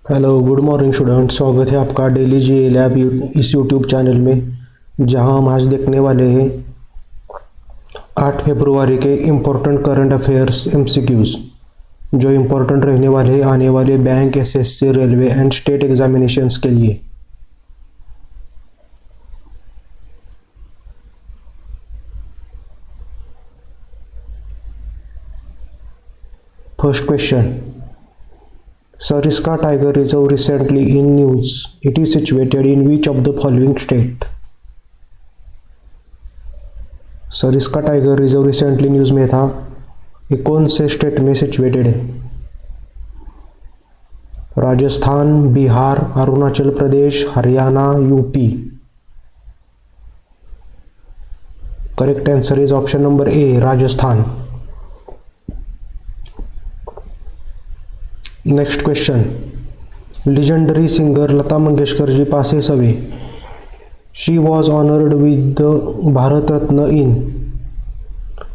Hello good morning student, स्वागत है आपका डेली जी लैब इस यूट्यूब चैनल में। जहां हम आज देखने वाले हैं 8 फरवरी के इम्पोर्टेंट करंट अफेयर्स एमसीक्यूज जो इम्पोर्टेंट रहने वाले हैं आने वाले bank, SSC, railway and state examinations के लिए। First question, Sariska Tiger Reserve recently in news. It is situated in which of the following state? Sariska tiger reserve recently news में था, ये कौन से स्टेट में सिचुएटेड है? Rajasthan, Bihar, Arunachal Pradesh, Haryana, UP. Correct answer is option number A, Rajasthan. Next question, legendary singer Lata Mangeshkar ji passes away. She was honored with the Bharat Ratna in.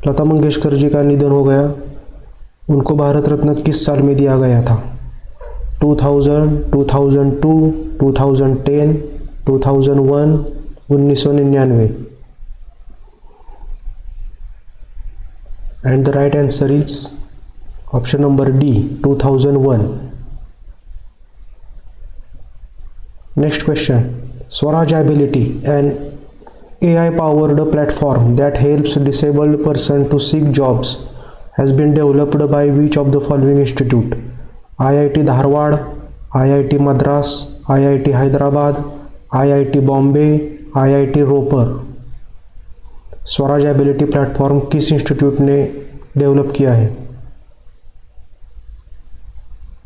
Lata Mangeshkar ji का निधन हो गया, उनको भारत रत्न किस साल में दिया गया था? 2000, 2002, 2010, 2001, 1999। And the right answer is option number D, 2001। Next question, Swaraj Ability, an AI-powered platform that helps disabled person to seek jobs, has been developed by which of the following institute? IIT Dharwad, IIT Madras, IIT Hyderabad, IIT Bombay, IIT Roper। Swaraj ability platform किस institute ने develop किया है?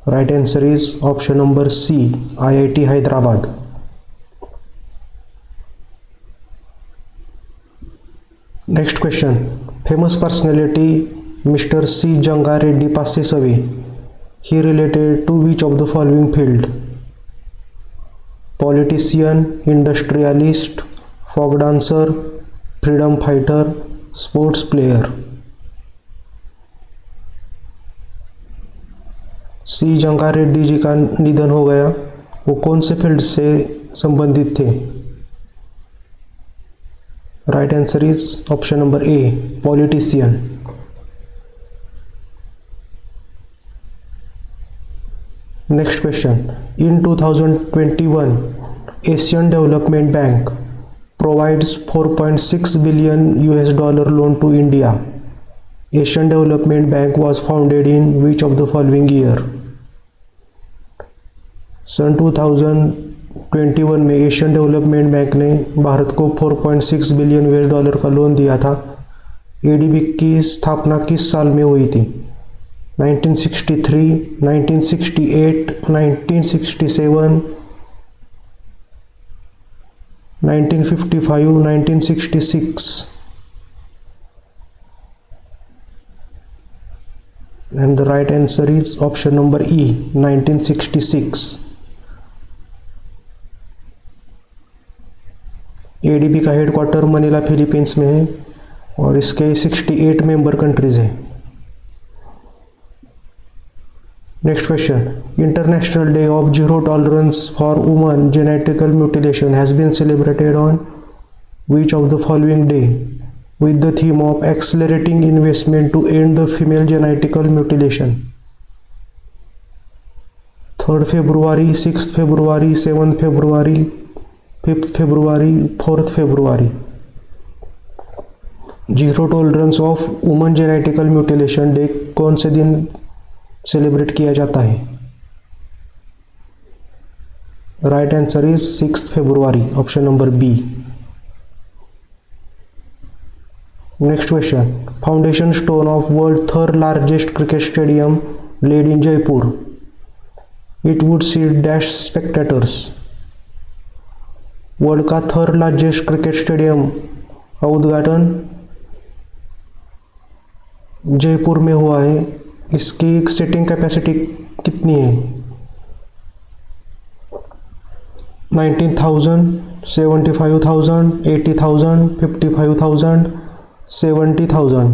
Right answer is option number C, IIT Hyderabad. Next question, famous personality mister C Janga Reddy passes away. He related to which of the following field? Politician, industrialist, folk dancer, freedom fighter, sports player। सी जंगा रेड्डी जी का निधन हो गया, वो कौन से field से संबंधित थे? Right answer is option number A, politician. Next question, in 2021 Asian Development Bank provides $4.6 billion loan to India. Asian Development Bank was founded in which of the following year? सन 2021 में एशियन डेवलपमेंट बैंक ने भारत को $4.6 billion का loan दिया था। ADB की स्थापना किस साल में हुई थी? 1963, 1968, 1967, 1955, 1966। and the right answer is option number E, 1966। ADB का हेडक्वार्टर मनीला फिलीपींस में है और इसके 68 मेंबर कंट्रीज हैं। Next question, international day of zero tolerance for woman genetical mutilation has been celebrated on which of the following day with the theme of accelerating investment to end the female genetical mutilation? 3rd February, 6th February, 7th February, 5th February, 4th February। Zero tolerance of woman genetical mutilation day कौन से दिन celebrate किया जाता है? Right answer is 6th February, option number B. Next question, foundation stone of world third largest cricket stadium laid in Jaipur. It would seat dash spectators. World का third largest cricket stadium का उद्घाटन जयपुर में हुआ है। इसकी seating capacity कितनी है? 19,000, 75,000, 80,000, 55,000, 70,000।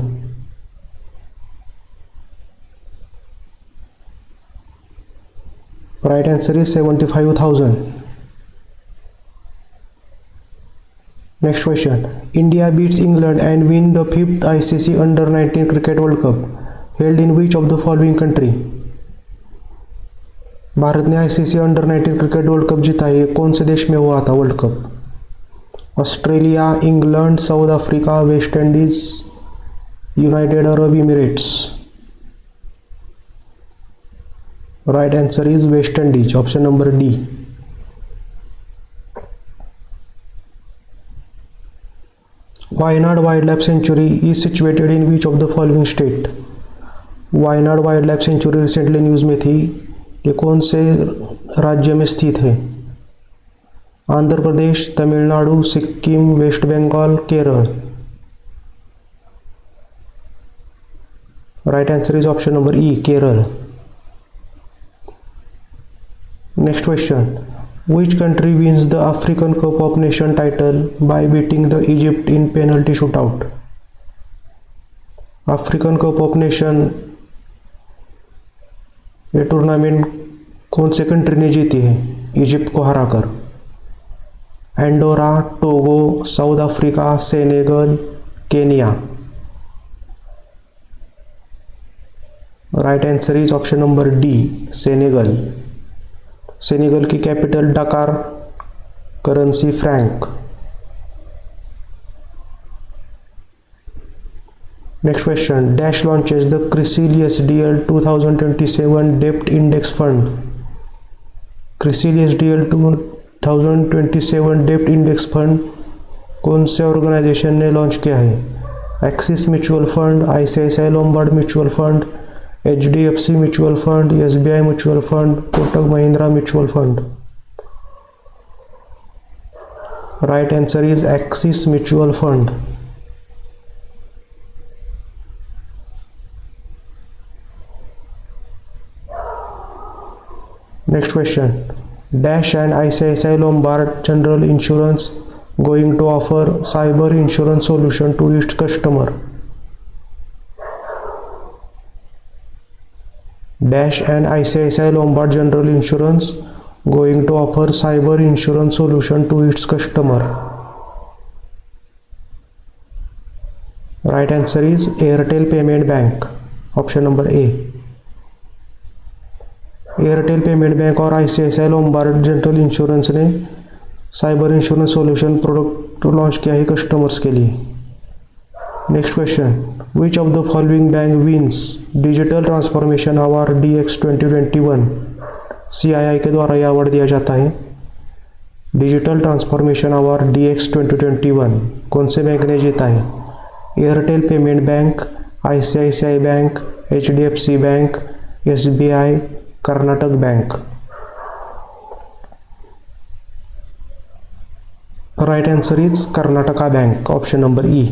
Right answer is 75,000. Next question. India beats England and win the 5th ICC Under-19 Cricket World Cup held in which of the following country? Bharat ने ICC under-19 cricket world cup जीता है, ये कौन से देश में हुआ था world cup? Australia, England, south Africa, West Indies, United Arab emirates. Right answer is West Indies, option number D. Wayanad wild life sanctuary is situated in which of the following state? Wayanad wild life sanctuary recently news में थी, ये कौन से राज्य में स्थित है? Andhra Pradesh, Tamil Nadu, Sikkim, waste Bengal, Kerala. Right answer is option number E, Kerala. Next question. Which country wins the African Cup of Nations title by beating the Egypt in penalty shootout? African Cup of Nation ये टूर्नामेंट कौन से कंट्री ने जीती है Egypt को हराकर? Andorra, Togo, South Africa, Senegal, Kenya. Right answer is option number D, Senegal. Senegal की capital Dakar, currency franc. Next question. Dash launches the क्रिसिलियस डीएल 2027 डेप्ट इंडेक्स फंड. क्रिसिलियस डीएल 2027 डेप्ट इंडेक्स फंड कौन से ऑर्गेनाइजेशन ने लॉन्च किया है? Axis mutual fund, ICICI Lombard mutual fund, HDFC mutual fund, SBI mutual fund, Kotak Mahindra mutual fund. Right answer is axis mutual fund. Next question. Dash and ICICI Lombard general insurance going to offer cyber insurance solution to its customer. Dash and ICICI Lombard General Insurance going to offer cyber insurance solution to its customer. Right answer is Airtel Payment Bank, option number A. Airtel payment bank और ICICI Lombard general insurance ने cyber insurance solution product launch किया है customers के लिए. Next question. Which of the following bank wins digital transformation award DX 2021? CII के द्वारा यह award दिया जाता है. डिजिटल ट्रांसफॉर्मेशन अवार्ड DX 2021 कौन से बैंक ने जीता है? Airtel payment Bank, ICICI Bank, HDFC Bank, SBI, Karnataka Bank. Right answer is Karnataka Bank, option number E.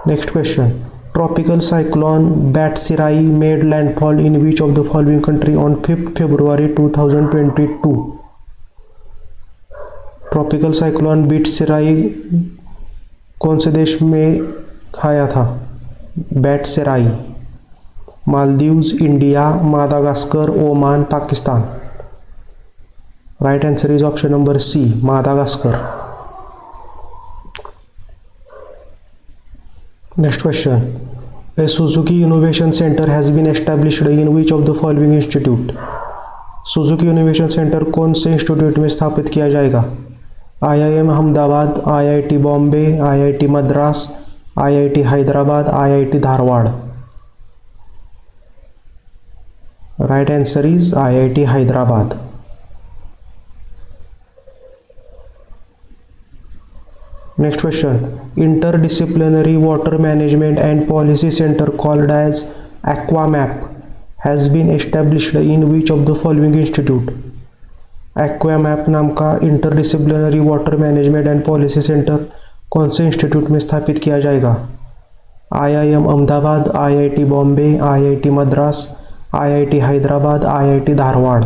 Next question. Tropical cyclone Batsirai made landfall in which of the following country on 5 February 2022? Tropical cyclone Batsirai कौन से देश में आया था? Batsirai. Maldives, India, Madagascar, Oman, Pakistan. Right answer is option number C, Madagascar. Next question. A Suzuki innovation centre has been established in which of the following institute? Suzuki innovation centre कौन से institute में स्थापित किया जाएगा? IIM Ahmedabad, IIT Bombay, IIT Madras, IIT Hyderabad, IIT Dharwad. Right answer is IIT Hyderabad. Next question. Interdisciplinary water management and policy centre called as AquaMap has been established in which of the following institute? AquaMap नाम का interdisciplinary water management and policy centre कौन से institute में स्थापित किया जाएगा? IIM Ahmedabad, IIT Bombay, IIT Madras, IIT Hyderabad, IIT Dharwad.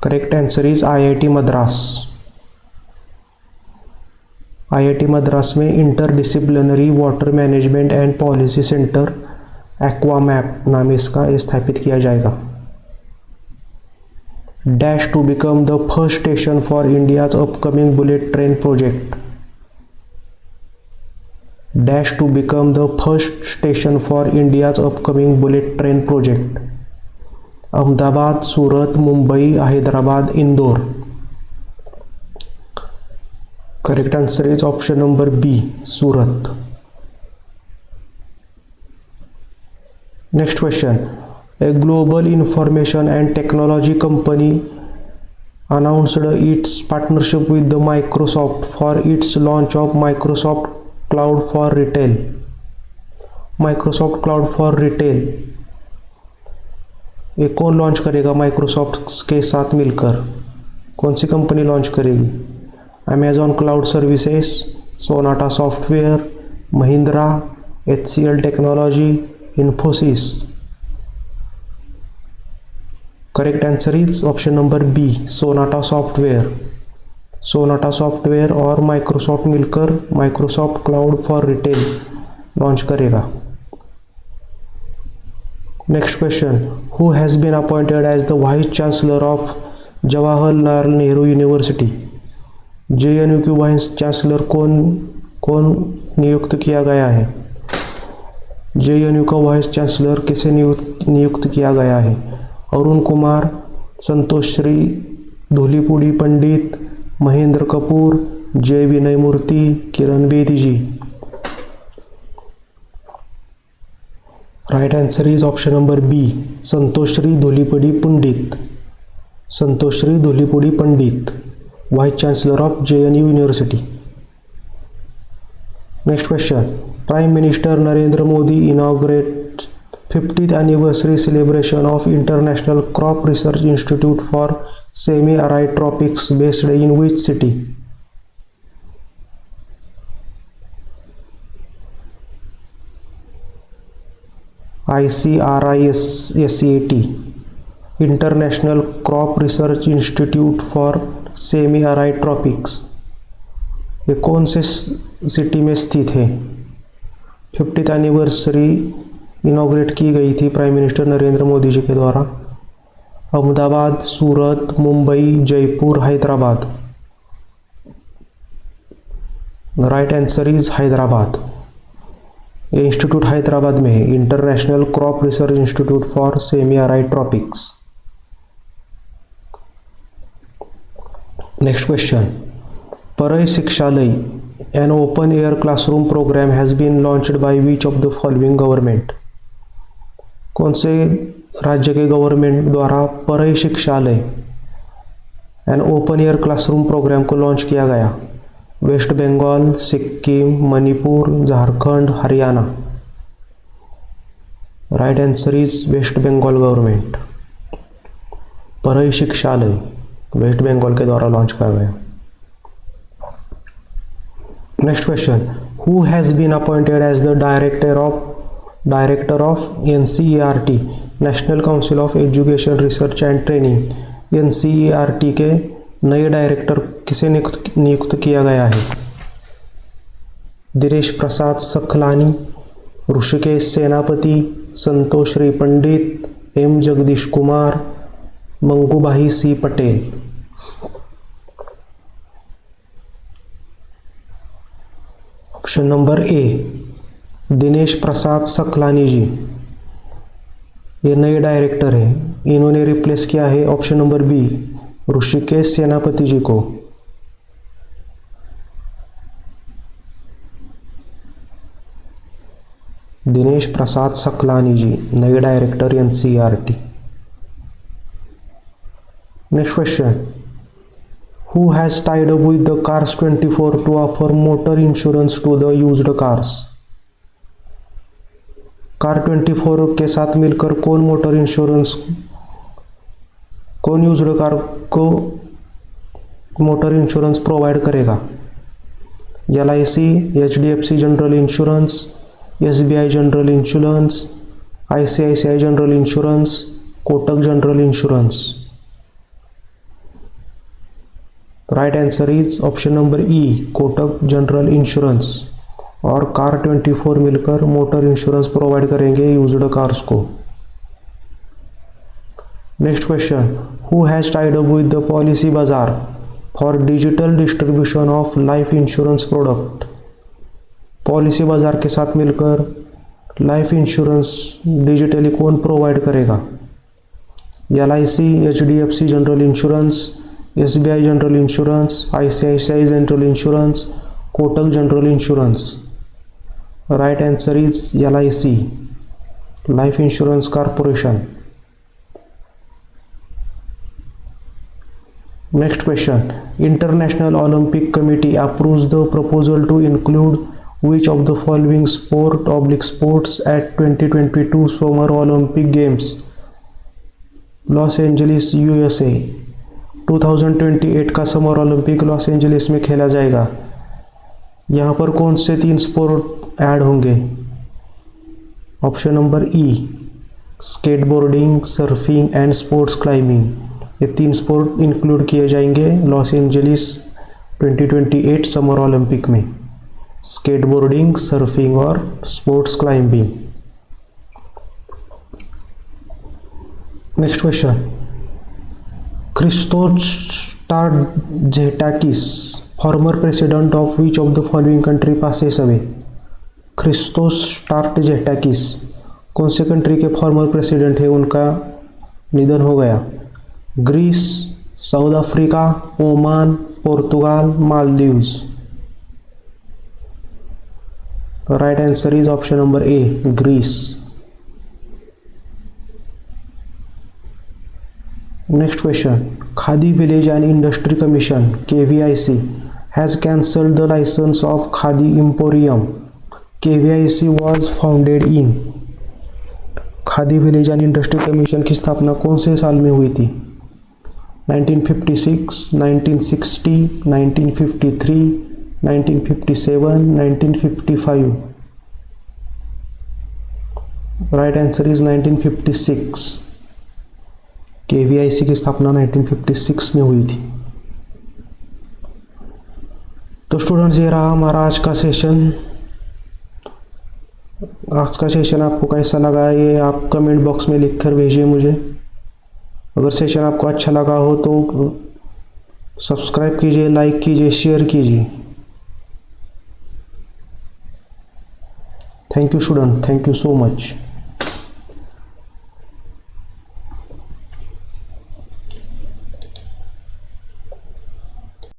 Correct answer is IIT Madras. IIT Madras में interdisciplinary water management and policy centre AquaMap नाम इसका स्थापित किया जाएगा। Dash to become the first station for India's upcoming bullet train project. Dash to become the first station for India's upcoming bullet train project. Ahmedabad, Surat, Mumbai, Hyderabad, Indore. Correct answer is option number B, Surat. Next question. A global information and technology company announced its partnership with the Microsoft for its launch of Microsoft Cloud for Retail. Microsoft Cloud for Retail ये कौन launch करेगा Microsoft के साथ मिलकर? कौन सी company launch करेगी? Amazon cloud services, Sonata software, Mahindra, HCL technology, Infosys. Correct answer is option number B, Sonata Software. Sonata Software और Microsoft मिलकर Microsoft Cloud for Retail launch करेगा। Next question. Who has been appointed as the Vice Chancellor of Jawaharlal Nehru University? JNU की vice chancellor कौन नियुक्त किया गया है? JNU का वाइस चांसलर किसे नियुक्त किया गया है? अरुण कुमार, संतोष श्री, धूलीपुड़ी पंडित, Mahendra Kapoor, Jay Vinay Murthy, Kiran Bedi ji. Right answer is option number B, Santosh Shri Dhulipudi Pandit. Santosh Shri Dhulipudi Pandit, vice chancellor of JNU university. Next question. Prime Minister Narendra Modi inaugurates 50th anniversary celebration of International Crop Research Institute for Semi-Arid Tropics based in which city? ICRISAT, International Crop Research Institute for Semi-Arid Tropics, ये कौन से city में स्थित है? 50th anniversary inaugurate की गई थी prime minister Narendra Modi ji के द्वारा। Ahmedabad, Surat, Mumbai, Jaipur, Hyderabad. Right answer is Hyderabad. ये इंस्टीट्यूट हैदराबाद में है, international crop research institute for semi arid tropics. Next question. Paray Shikshalaya, an open air classroom program has been launched by which of the following government? कौन से राज्य के गवर्नमेंट द्वारा Paray Shikshalaya an open air classroom program को launch किया गया? West Bengal, Sikkim, Manipur, Jharkhand, Haryana. Right answer is west Bengal government. Paray Shikshalaya waste Bengal के द्वारा लॉन्च किया गया। Next question. Who has been appointed as the director of NCERT, National Council of Education Research and Training? NCERT के नए director किसे नियुक्त किया गया है? Dinesh Prasad Saklani, Rishikesh Senapati, Santosh Shri Pandit, M Jagdish Kumar, Mangubhai C Patel. Option number A, Dinesh Prasad Saklani ji, ये नए डायरेक्टर हैं। इन्होंने रिप्लेस किया है ऑप्शन नंबर बी, ऋषिकेश सेनापति जी को। दिनेश प्रसाद सकलानी जी नए director NCERT। Next question. Who has tied up with the Cars 24 to offer motor insurance to the used cars? Car 24 के साथ मिलकर कौन मोटर इंश्योरेंस, कौन यूज्ड कार को मोटर इंश्योरेंस प्रोवाइड करेगा? LIC, HDFC general insurance, SBI general insurance, ICICI general insurance, Kotak general insurance. Right answer is option number E, Kotak general insurance. और कार24 मिलकर मोटर इंश्योरेंस प्रोवाइड करेंगे यूज्ड कार्स को। Next question, who has tied up with the policy bazaar for digital distribution of life insurance product. Policy बाजार के साथ मिलकर life insurance digitally कौन प्रोवाइड करेगा? LIC, HDFC general insurance, SBI general insurance, ICICI general insurance, Kotak general insurance. Right answer is LIC, life insurance corporation. Next question, international Olympic committee approves the proposal to include which of the following sports at 2022 Summer Olympic Games, Los Angeles USA। 2028 का summer Olympic Los Angeles में खेला जाएगा। यहाँ पर कौन से 3 sport add होंगे? Option number E, skateboarding, surfing and sports climbing. ये 3 स्पोर्ट इंक्लूड किए जाएंगे लॉस एंजलिस 2028 समर ओलंपिक में, स्केटबोर्डिंग, सर्फिंग और sports climbing. Next question, Christos Sartzetakis former president of which of the following country passes away. Christos Sartzetakis कौन से country के former president है, उनका निधन हो गया? Greece, South Africa, Oman, Portugal, Maldives. Right answer is option number A, Greece. Next question, Khadi village and industry commission KVIC has cancelled the license of Khadi Emporium. KVIC was founded in। Khadi village and industry commission की स्थापना कौन से साल में हुई थी? 1956, 1960, 1953, 1957, 1955। Right answer is 1956। KVIC की स्थापना 1956 में हुई थी। तो स्टूडेंट्स, ये रहा हमारा आज का सेशन। आज का सेशन आपको कैसा लगा ये आप कमेंट बॉक्स में लिखकर भेजिए मुझे। अगर सेशन आपको अच्छा लगा हो तो सब्सक्राइब कीजिए, लाइक कीजिए, शेयर कीजिए। Thank you student, thank you so much.